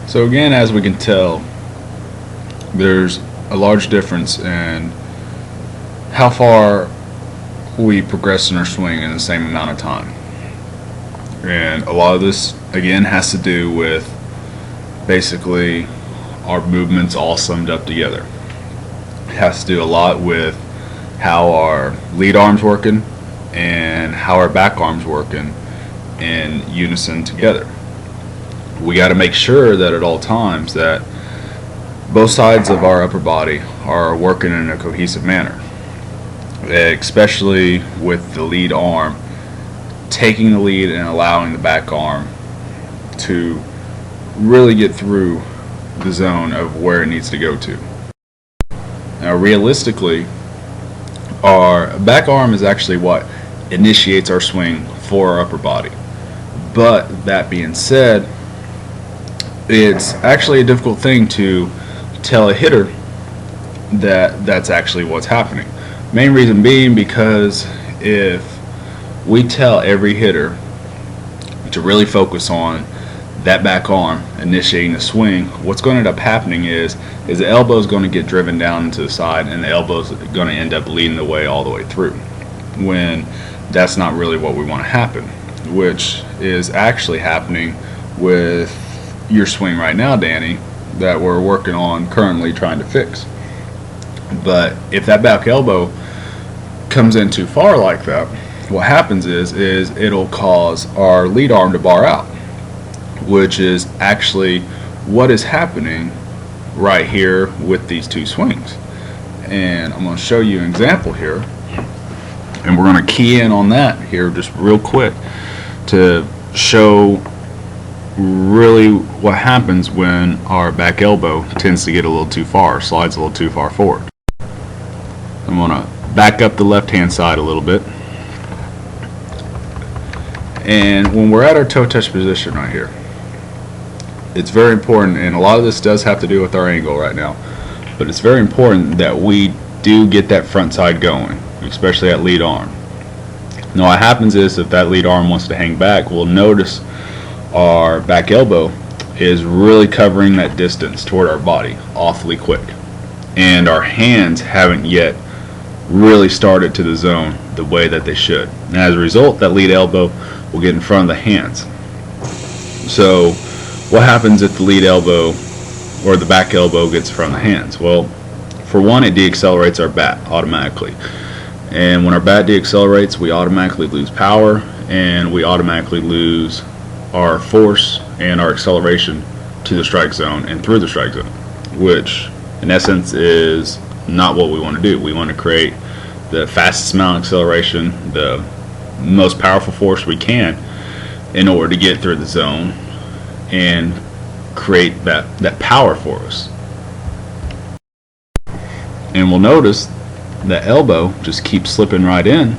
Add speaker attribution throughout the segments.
Speaker 1: So again, as we can tell, there's a large difference in how far we progress in our swing in the same amount of time. And a lot of this, again, has to do with basically our movements all summed up together. It has to do a lot with how our lead arm's working and how our back arm's working in unison together. We got to make sure that at all times that both sides of our upper body are working in a cohesive manner, especially with the lead arm taking the lead and allowing the back arm to really get through the zone of where it needs to go to. Now, realistically, our back arm is actually what initiates our swing for our upper body. But that being said, it's actually a difficult thing to tell a hitter that that's actually what's happening. Main reason being because if we tell every hitter to really focus on that back arm initiating the swing, what's going to end up happening is the elbow is going to get driven down to the side, and the elbow is going to end up leading the way all the way through, when that's not really what we want to happen, which is actually happening with your swing right now, Danny, that we're working on currently trying to fix. But if that back elbow comes in too far like that, what happens is it'll cause our lead arm to bar out, which is actually what is happening right here with these two swings. And I'm going to show you an example here, and we're going to key in on that here just real quick to show really what happens when our back elbow tends to get a little too far, slides a little too far forward. I'm going to back up the left hand side a little bit. And when we're at our toe touch position right here, it's very important, and a lot of this does have to do with our angle right now, but it's very important that we do get that front side going, especially that lead arm. Now what happens is if that lead arm wants to hang back, we'll notice our back elbow is really covering that distance toward our body awfully quick, and our hands haven't yet really started to the zone the way that they should, and as a result that lead elbow will get in front of the hands. So what happens if the lead elbow or the back elbow gets in front of the hands? Well, for one, it deaccelerates our bat automatically, and when our bat deaccelerates, we automatically lose power, and we automatically lose our force and our acceleration to the strike zone and through the strike zone, which in essence is not what we want to do. We want to create the fastest amount of acceleration, the most powerful force we can in order to get through the zone and create that power for us. And we'll notice the elbow just keeps slipping right in,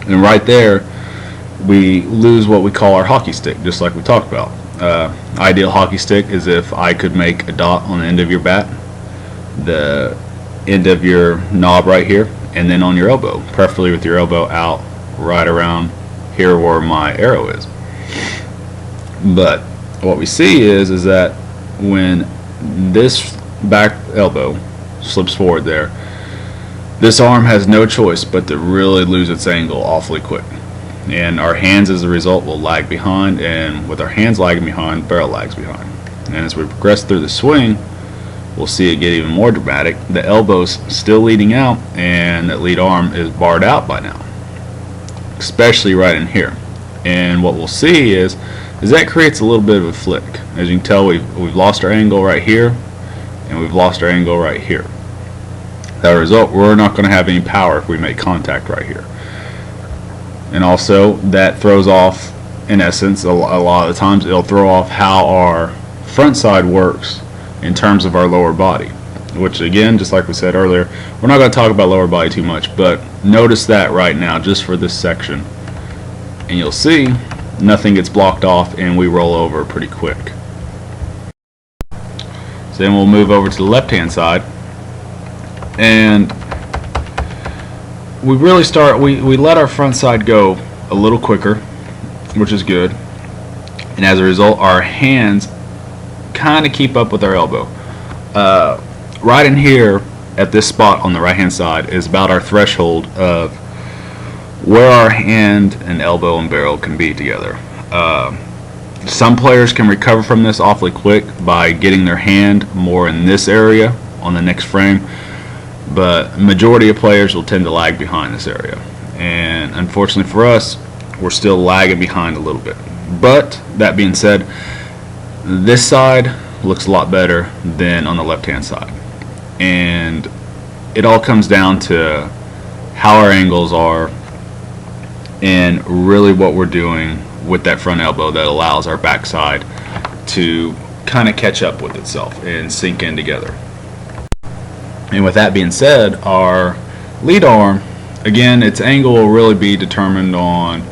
Speaker 1: and right there we lose what we call our hockey stick, just like we talked about. Ideal hockey stick is if I could make a dot on the end of your bat, the end of your knob right here, and then on your elbow, preferably with your elbow out right around here where my arrow is. But what we see is that when this back elbow slips forward there, this arm has no choice but to really lose its angle awfully quick, and our hands as a result will lag behind, and with our hands lagging behind, barrel lags behind. And as we progress through the swing, we'll see it get even more dramatic. The elbow's still leading out, and that lead arm is barred out by now, especially right in here. And what we'll see is that creates a little bit of a flick. As you can tell, we've lost our angle right here, and we've lost our angle right here. As a result, we're not going to have any power if we make contact right here. And also, that throws off, in essence, a lot of the times it'll throw off how our front side works in terms of our lower body, which again, just like we said earlier, we're not going to talk about lower body too much, but notice that right now just for this section, and you'll see nothing gets blocked off and we roll over pretty quick. So then we'll move over to the left hand side, and we really we let our front side go a little quicker, which is good, and as a result our hands kind of keep up with our elbow. Right in here at this spot on the right hand side is about our threshold of where our hand and elbow and barrel can be together. Some players can recover from this awfully quick by getting their hand more in this area on the next frame, but majority of players will tend to lag behind this area, and unfortunately for us, we're still lagging behind a little bit. But that being said, this side looks a lot better than on the left hand side, and it all comes down to how our angles are and really what we're doing with that front elbow that allows our backside to kind of catch up with itself and sink in together. And with that being said, our lead arm, again, its angle will really be determined on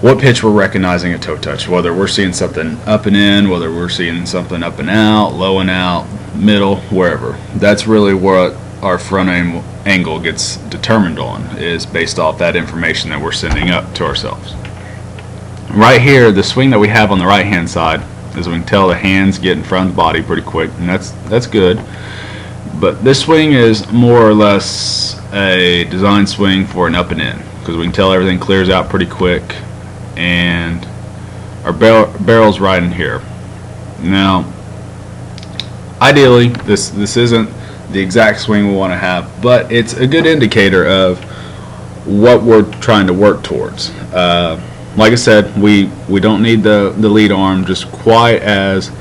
Speaker 1: what pitch we're recognizing a toe touch, whether we're seeing something up and in, whether we're seeing something up and out, low and out, middle, wherever. That's really what our front angle gets determined on, is based off that information that we're sending up to ourselves. Right here, the swing that we have on the right hand side, as we can tell, the hands get in front of the body pretty quick, and that's good. But this swing is more or less a design swing for an up and in, because we can tell everything clears out pretty quick, and our barrel's right in here. Now, ideally, this isn't the exact swing we want to have, but it's a good indicator of what we're trying to work towards. Like I said, we don't need the lead arm just quite as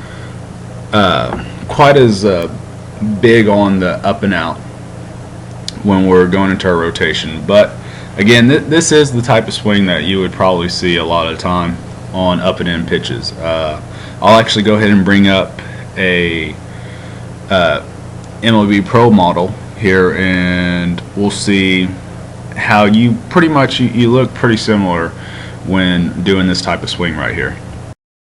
Speaker 1: big on the up and out when we're going into our rotation. But again, this is the type of swing that you would probably see a lot of the time on up and in pitches. I'll actually go ahead and bring up a MLB Pro model here, and we'll see how you pretty much you look pretty similar when doing this type of swing right here.